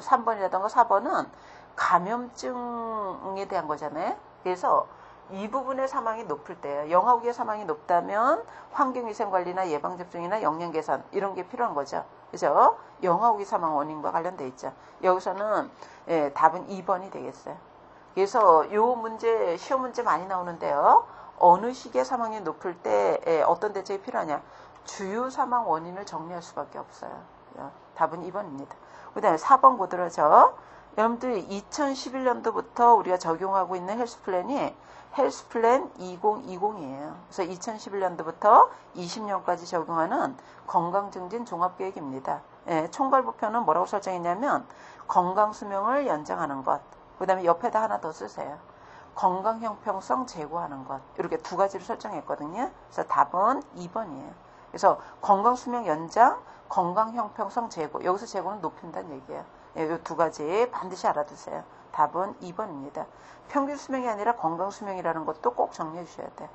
3번이라던가 4번은 감염증에 대한 거잖아요. 그래서 이 부분의 사망이 높을 때예요. 영아우기의 사망이 높다면 환경위생관리나 예방접종이나 영양 개선 이런 게 필요한 거죠. 그죠? 영아우기 사망 원인과 관련돼 있죠. 여기서는 답은 2번이 되겠어요. 그래서 요 문제 시험 문제 많이 나오는데요. 어느 시기에 사망이 높을 때 어떤 대책이 필요하냐. 주요 사망 원인을 정리할 수밖에 없어요. 답은 2번입니다. 그 다음에 4번 보더라죠. 여러분들 2011년도부터 우리가 적용하고 있는 헬스플랜이 헬스플랜 2020이에요. 그래서 2011년도부터 20년까지 적용하는 건강증진 종합계획입니다. 총괄목표는 뭐라고 설정했냐면 건강수명을 연장하는 것. 그 다음에 옆에다 하나 더 쓰세요. 건강형평성 제고하는 것. 이렇게 두 가지를 설정했거든요. 그래서 답은 2번이에요. 그래서 건강수명 연장, 건강형평성 제고. 여기서 제고는 높인다는 얘기예요. 이 두 가지 반드시 알아두세요. 답은 2번입니다. 평균 수명이 아니라 건강 수명이라는 것도 꼭 정리해 주셔야 돼요.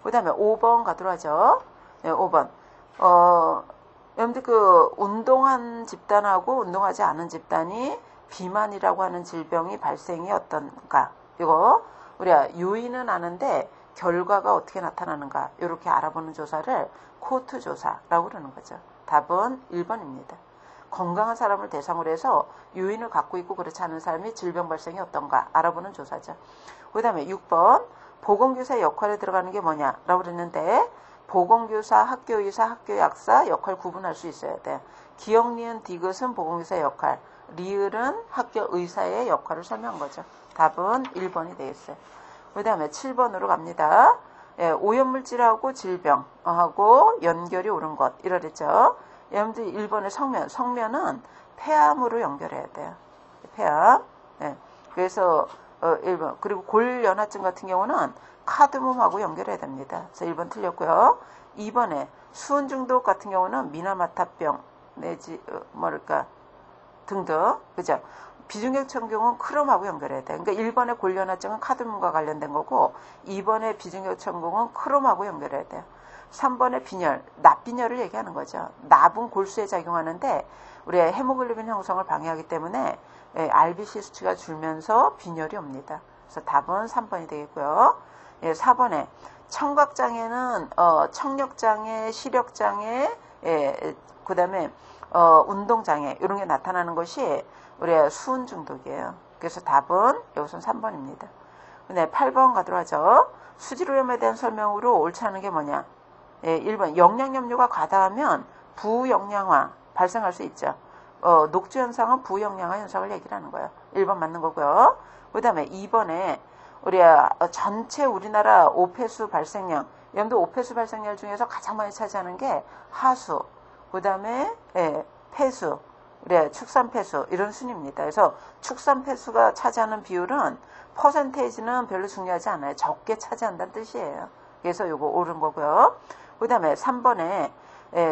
그 다음에 5번 가도록 하죠. 5번. 여러분들 운동한 집단하고 운동하지 않은 집단이 비만이라고 하는 질병이 발생이 어떤가. 이거 우리가 요인은 아는데 결과가 어떻게 나타나는가. 이렇게 알아보는 조사를 코트 조사라고 그러는 거죠. 답은 1번입니다. 건강한 사람을 대상으로 해서 요인을 갖고 있고 그렇지 않은 사람이 질병 발생이 어떤가 알아보는 조사죠. 그 다음에 6번 보건교사의 역할에 들어가는 게 뭐냐라고 그랬는데 보건교사, 학교의사, 학교약사 역할 구분할 수 있어야 돼. 기역, 니은, 디귿은 보건교사의 역할, 리을은 학교의사의 역할을 설명한 거죠. 답은 1번이 되겠어요. 그 다음에 7번으로 갑니다. 오염물질하고 질병하고 연결이 오른 것 이러랬죠. 여러분들 1번의 성면은 폐암으로 연결해야 돼요. 폐암. 그래서 1번. 그리고 골연화증 같은 경우는 카드뮴하고 연결해야 됩니다. 그래서 1번 틀렸고요. 2번에 수은 중독 같은 경우는 미나마타병 내지 등등. 그죠? 비중격천경은 크롬하고 연결해야 돼. 그러니까 1번의 골연화증은 카드뮴과 관련된 거고 2번의 비중격천경은 크롬하고 연결해야 돼요. 3번의 빈혈, 납빈혈을 얘기하는 거죠. 납은 골수에 작용하는데 우리의 헤모글로빈 형성을 방해하기 때문에 RBC 수치가 줄면서 빈혈이 옵니다. 그래서 답은 3번이 되겠고요. 4번에 청각장애는 청력장애, 시력장애, 그 다음에 운동장애 이런 게 나타나는 것이 우리의 수은 중독이에요. 그래서 답은 여기서는 3번입니다. 네, 8번 가도록 하죠. 수질오염에 대한 설명으로 옳지 않은 게 뭐냐. 1번 영양염료가 과다하면 부영양화 발생할 수 있죠. 녹주 현상은 부영양화 현상을 얘기를 하는 거예요. 1번 맞는 거고요. 그 다음에 2번에 우리 전체 우리나라 오폐수 발생량, 여러분들 오폐수 발생량 중에서 가장 많이 차지하는 게 하수, 그 다음에 폐수, 우리 축산폐수 이런 순입니다. 그래서 축산폐수가 차지하는 비율은 퍼센테이지는 별로 중요하지 않아요. 적게 차지한다는 뜻이에요. 그래서 요거 옳은 거고요. 그 다음에 3번에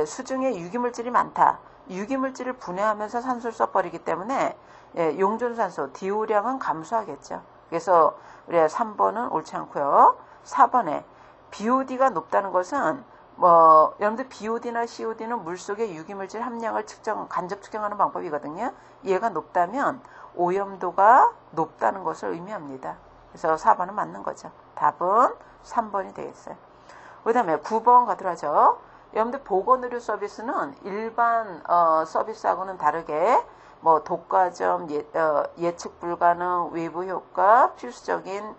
수중에 유기물질이 많다. 유기물질을 분해하면서 산소를 써버리기 때문에 용존산소 DO량은 감소하겠죠. 그래서 우리 3번은 옳지 않고요. 4번에 BOD가 높다는 것은 여러분들 BOD나 COD는 물속의 유기물질 함량을 간접 측정하는 방법이거든요. 얘가 높다면 오염도가 높다는 것을 의미합니다. 그래서 4번은 맞는 거죠. 답은 3번이 되겠어요. 그 다음에 9번 가도록 하죠. 여러분들 보건의료 서비스는 일반 서비스하고는 다르게 독과점, 예측 불가능, 외부 효과, 필수적인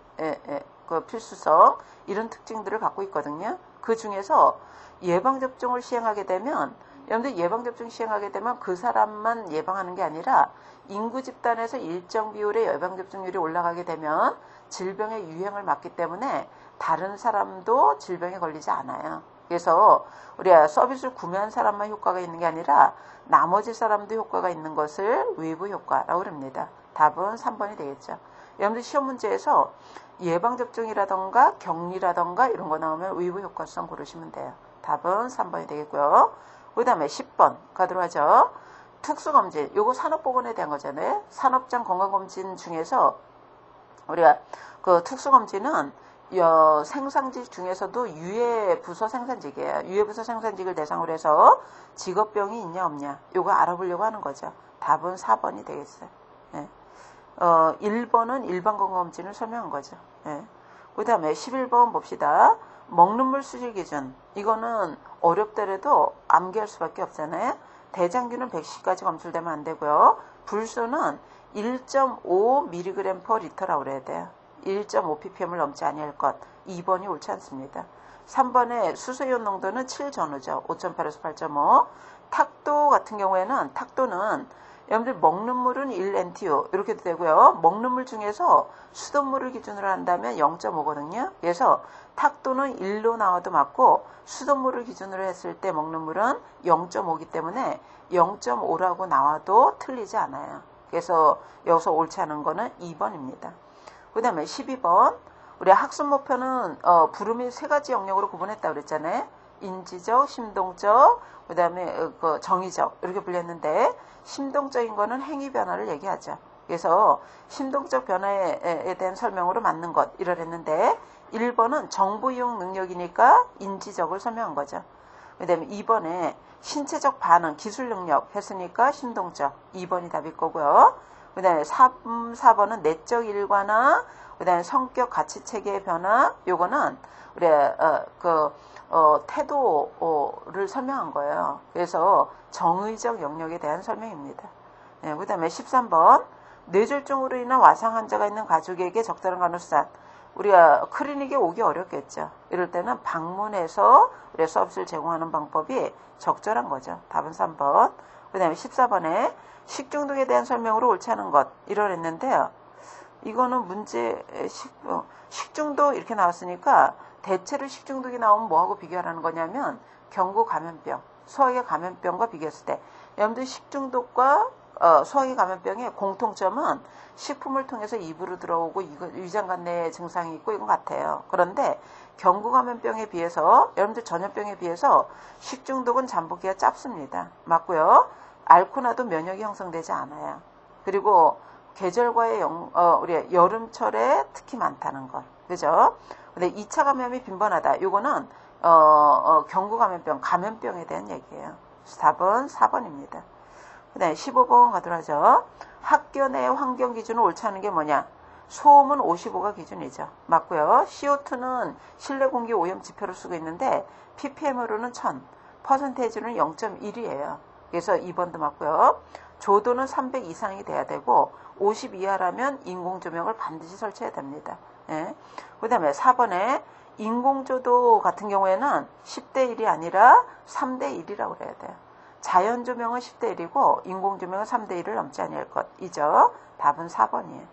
필수성 이런 특징들을 갖고 있거든요. 그 중에서 예방접종을 시행하게 되면 여러분들 예방접종 시행하게 되면 그 사람만 예방하는 게 아니라 인구 집단에서 일정 비율의 예방접종률이 올라가게 되면 질병의 유행을 막기 때문에 다른 사람도 질병에 걸리지 않아요. 그래서 우리가 서비스를 구매한 사람만 효과가 있는 게 아니라 나머지 사람도 효과가 있는 것을 외부 효과라고 합니다. 답은 3번이 되겠죠. 여러분들 시험 문제에서 예방접종이라던가 격리라던가 이런 거 나오면 의무 효과성 고르시면 돼요. 답은 3번이 되겠고요. 그 다음에 10번 가도록 하죠. 특수검진, 요거 산업보건에 대한 거잖아요. 산업장 건강검진 중에서 우리가 그 특수검진은 생산직 중에서도 유해부서 생산직이에요. 유해부서 생산직을 대상으로 해서 직업병이 있냐 없냐 요거 알아보려고 하는 거죠. 답은 4번이 되겠어요. 예. 1번은 일반 건강검진을 설명한 거죠. 예. 그 다음에 11번 봅시다. 먹는 물 수질 기준. 이거는 어렵더라도 암기할 수밖에 없잖아요. 대장균은 110까지 검출되면 안 되고요. 불소는 1.5mg/L라고 그래야 돼요. 1.5ppm을 넘지 아니할 것. 2번이 옳지 않습니다. 3번에 수소이온 농도는 7전후죠. 5.8에서 8.5. 탁도 같은 경우에는 탁도는 여러분들 먹는 물은 1NTU 이렇게도 되고요. 먹는 물 중에서 수돗물을 기준으로 한다면 0.5거든요. 그래서 탁도는 1로 나와도 맞고 수돗물을 기준으로 했을 때 먹는 물은 0.5이기 때문에 0.5라고 나와도 틀리지 않아요. 그래서 여기서 옳지 않은 거는 2번입니다. 그 다음에 12번 우리 학습 목표는 부름이 세 가지 영역으로 구분했다고 그랬잖아요. 인지적, 심동적, 그 다음에 정의적 이렇게 불렸는데 심동적인 거는 행위 변화를 얘기하죠. 그래서 심동적 변화에 대한 설명으로 맞는 것 이러랬는데 1번은 정보 이용 능력이니까 인지적을 설명한 거죠. 그 다음에 2번에 신체적 반응, 기술 능력 했으니까 심동적 2번이 답일 거고요. 그 다음에 4번은 내적 일관화, 그 다음에 성격 가치 체계의 변화 요거는 우리 태도를 설명한 거예요. 그래서 정의적 영역에 대한 설명입니다. 네, 그 다음에 13번 뇌졸중으로 인한 와상 환자가 있는 가족에게 적절한 간호수단. 우리가 클리닉에 오기 어렵겠죠. 이럴 때는 방문해서 우리가 서비스를 제공하는 방법이 적절한 거죠. 답은 3번. 그 다음에 14번에 식중독에 대한 설명으로 옳지 않은 것 이러랬는데요. 이거는 문제 식중독 이렇게 나왔으니까 대체로 식중독이 나오면 뭐하고 비교하라는 거냐면 경구 감염병, 소화기 감염병과 비교했을 때 여러분들 식중독과 소화기 감염병의 공통점은 식품을 통해서 입으로 들어오고 위장관 내에 증상이 있고 이건 같아요. 그런데 경구 감염병에 비해서 여러분들 전염병에 비해서 식중독은 잠복기가 짧습니다. 맞고요. 앓고 나도 면역이 형성되지 않아요. 그리고 계절과의 우리 여름철에 특히 많다는 것. 그죠? 근데 2차 감염이 빈번하다. 요거는 경구 감염병, 감염병에 대한 얘기예요. 답은 4번입니다. 그 다음에 15번 가도록 하죠. 학교 내 환경 기준을 옳지 않은 게 뭐냐? 소음은 55가 기준이죠. 맞고요. CO2는 실내 공기 오염 지표로 쓰고 있는데 ppm으로는 1000, 퍼센테이지는 0.1이에요. 그래서 2번도 맞고요. 조도는 300 이상이 돼야 되고 50 이하라면 인공조명을 반드시 설치해야 됩니다. 예. 그 다음에 4번에 인공조도 같은 경우에는 10대 1이 아니라 3대 1이라고 그래야 돼요. 자연조명은 10대 1이고 인공조명은 3대 1을 넘지 아니할 것이죠. 답은 4번이에요.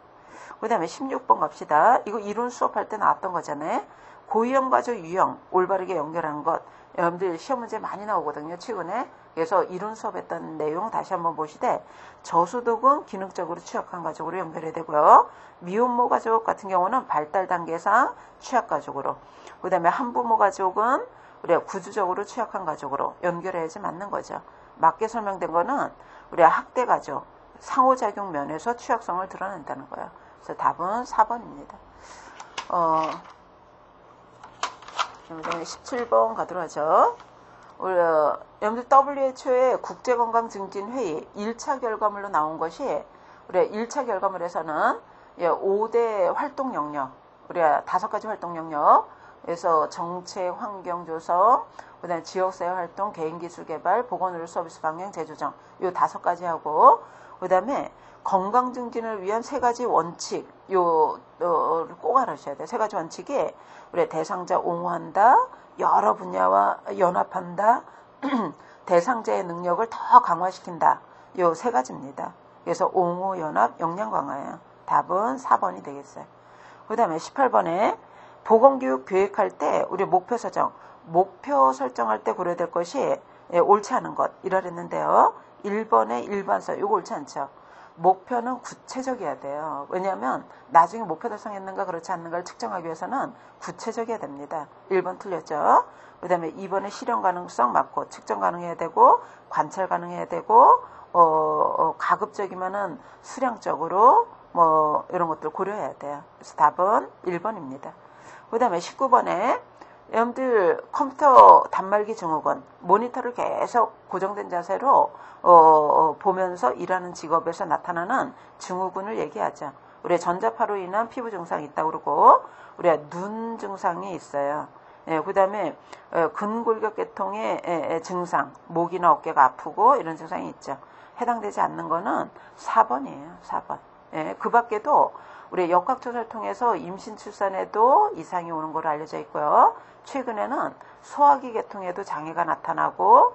그 다음에 16번 갑시다. 이거 이론 수업할 때 나왔던 거잖아요. 고유형 과조 유형 올바르게 연결한 것. 여러분들 시험 문제 많이 나오거든요. 최근에. 그래서 이론 수업했던 내용 다시 한번 보시되 저소득은 기능적으로 취약한 가족으로 연결해야 되고요. 미혼모 가족 같은 경우는 발달 단계상 취약 가족으로, 그 다음에 한부모 가족은 우리가 구조적으로 취약한 가족으로 연결해야지 맞는 거죠. 맞게 설명된 거는 우리가 학대 가족, 상호작용 면에서 취약성을 드러낸다는 거예요. 그래서 답은 4번입니다. 17번 가도록 하죠. 우리 여러분들 WHO의 국제건강증진회의 1차 결과물로 나온 것이 우리 1차 결과물에서는 5대 활동 영역, 우리가 5가지 활동 영역, 그래서 정책, 환경 조성, 그다음에 지역사회 활동, 개인기술 개발, 보건의료 서비스 방향, 재조정, 요 5가지 하고, 그다음에 건강 증진을 위한 3가지 원칙, 꼭 알아주셔야 돼요. 3가지 원칙이 우리 대상자 옹호한다, 여러 분야와 연합한다, 대상자의 능력을 더 강화시킨다. 요 3가지입니다. 그래서 옹호, 연합, 역량 강화예요. 답은 4번이 되겠어요. 그 다음에 18번에 보건교육 교육할 때 우리 목표 설정할 때 고려될 것이 옳지 않은 것 이러랬는데요. 1번의 일반서 이거 옳지 않죠. 목표는 구체적이어야 돼요. 왜냐하면 나중에 목표 달성했는가 그렇지 않는가를 측정하기 위해서는 구체적이어야 됩니다. 1번 틀렸죠. 그 다음에 2번은 실현 가능성 맞고 측정 가능해야 되고 관찰 가능해야 되고 가급적이면은 수량적으로 뭐 이런 것들 고려해야 돼요. 그래서 답은 1번입니다. 그 다음에 19번에 여러분들 컴퓨터 단말기 증후군, 모니터를 계속 고정된 자세로 보면서 일하는 직업에서 나타나는 증후군을 얘기하죠. 우리가 전자파로 인한 피부 증상이 있다고 그러고 우리가 눈 증상이 있어요. 예, 그 다음에 근골격계통의 증상, 목이나 어깨가 아프고 이런 증상이 있죠. 해당되지 않는 거는 4번이에요. 4번. 예, 그 밖에도 우리 역학조사를 통해서 임신 출산에도 이상이 오는 걸로 알려져 있고요. 최근에는 소화기 계통에도 장애가 나타나고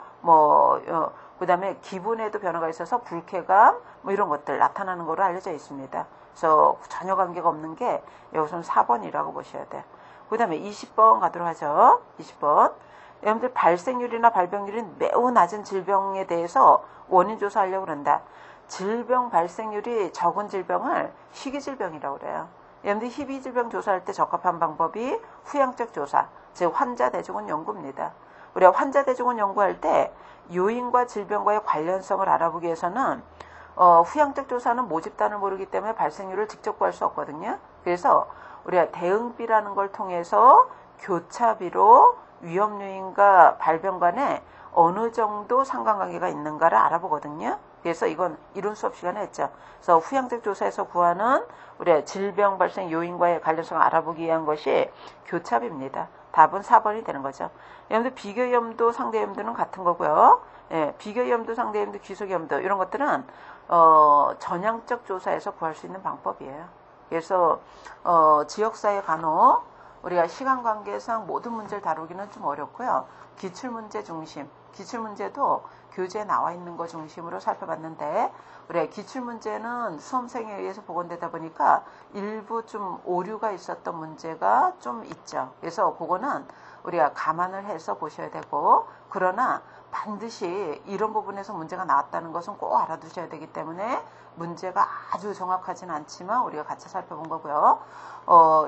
그 다음에 기분에도 변화가 있어서 불쾌감 뭐 이런 것들 나타나는 걸로 알려져 있습니다. 그래서 전혀 관계가 없는 게 여기서는 4번이라고 보셔야 돼요. 그 다음에 20번 가도록 하죠. 20번. 여러분들 발생률이나 발병률이 매우 낮은 질병에 대해서 원인 조사하려고 그런다. 질병 발생률이 적은 질병을 희귀질병이라고 그래요. 여러분들 희귀질병 조사할 때 적합한 방법이 후양적 조사, 즉 환자 대증원 연구입니다. 우리가 환자 대증원 연구할 때 요인과 질병과의 관련성을 알아보기 위해서는 후양적 조사는 모집단을 모르기 때문에 발생률을 직접 구할 수 없거든요. 그래서 우리가 대응비라는 걸 통해서 교차비로 위험 요인과 발병 간에 어느 정도 상관관계가 있는가를 알아보거든요. 그래서 이건 이론 수업 시간에 했죠. 그래서 후양적 조사에서 구하는 우리의 질병 발생 요인과의 관련성을 알아보기 위한 것이 교차비입니다. 답은 4번이 되는 거죠. 여러분들 비교염도 상대염도는 같은 거고요. 예, 비교염도 상대염도 귀속염도 이런 것들은 전향적 조사에서 구할 수 있는 방법이에요. 그래서 지역사회 간혹 우리가 시간 관계상 모든 문제를 다루기는 좀 어렵고요. 기출문제 중심, 기출문제도 교재에 나와 있는 거 중심으로 살펴봤는데 우리가 기출문제는 수험생에 의해서 복원되다 보니까 일부 좀 오류가 있었던 문제가 좀 있죠. 그래서 그거는 우리가 감안을 해서 보셔야 되고 그러나 반드시 이런 부분에서 문제가 나왔다는 것은 꼭 알아두셔야 되기 때문에 문제가 아주 정확하진 않지만 우리가 같이 살펴본 거고요.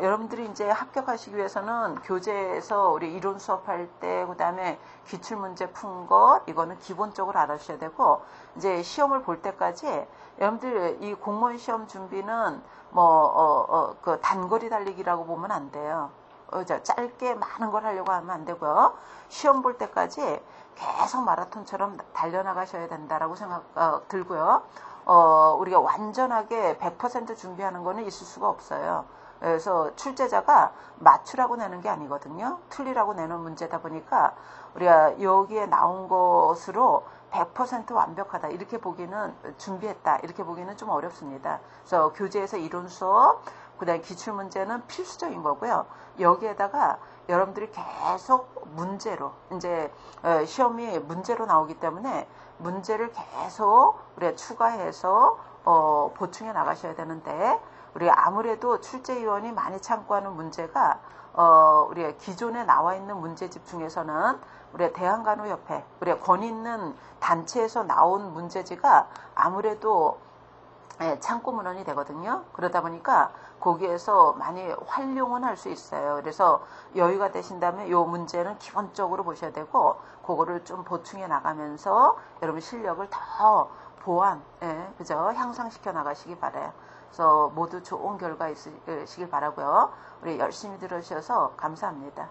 여러분들이 이제 합격하시기 위해서는 교재에서 우리 이론 수업할 때 그다음에 기출문제 푼 것 이거는 기본적으로 알아주셔야 되고 이제 시험을 볼 때까지 여러분들 이 공무원 시험 준비는 그 단거리 달리기라고 보면 안 돼요. 짧게 많은 걸 하려고 하면 안 되고요. 시험 볼 때까지 계속 마라톤처럼 달려나가셔야 된다라고 생각 들고요. 우리가 완전하게 100% 준비하는 거는 있을 수가 없어요. 그래서 출제자가 맞추라고 내는 게 아니거든요. 틀리라고 내는 문제다 보니까 우리가 여기에 나온 것으로 100% 완벽하다 이렇게 보기는 준비했다 이렇게 보기는 좀 어렵습니다. 그래서 교재에서 이론 수업 그다음에 기출문제는 필수적인 거고요. 여기에다가 여러분들이 계속 문제로 이제 시험이 문제로 나오기 때문에 문제를 계속 우리가 추가해서 보충해 나가셔야 되는데 우리가 아무래도 출제위원이 많이 참고하는 문제가 우리가 기존에 나와 있는 문제집 중에서는 우리가 대한간호협회 우리가 권위 있는 단체에서 나온 문제지가 아무래도 창고 문헌이 되거든요. 그러다 보니까 거기에서 많이 활용은 할 수 있어요. 그래서 여유가 되신다면 이 문제는 기본적으로 보셔야 되고 그거를 좀 보충해 나가면서 여러분 실력을 더 보완, 그죠? 향상시켜 나가시기 바라요. 그래서 모두 좋은 결과 있으시길 바라고요. 우리 열심히 들어주셔서 감사합니다.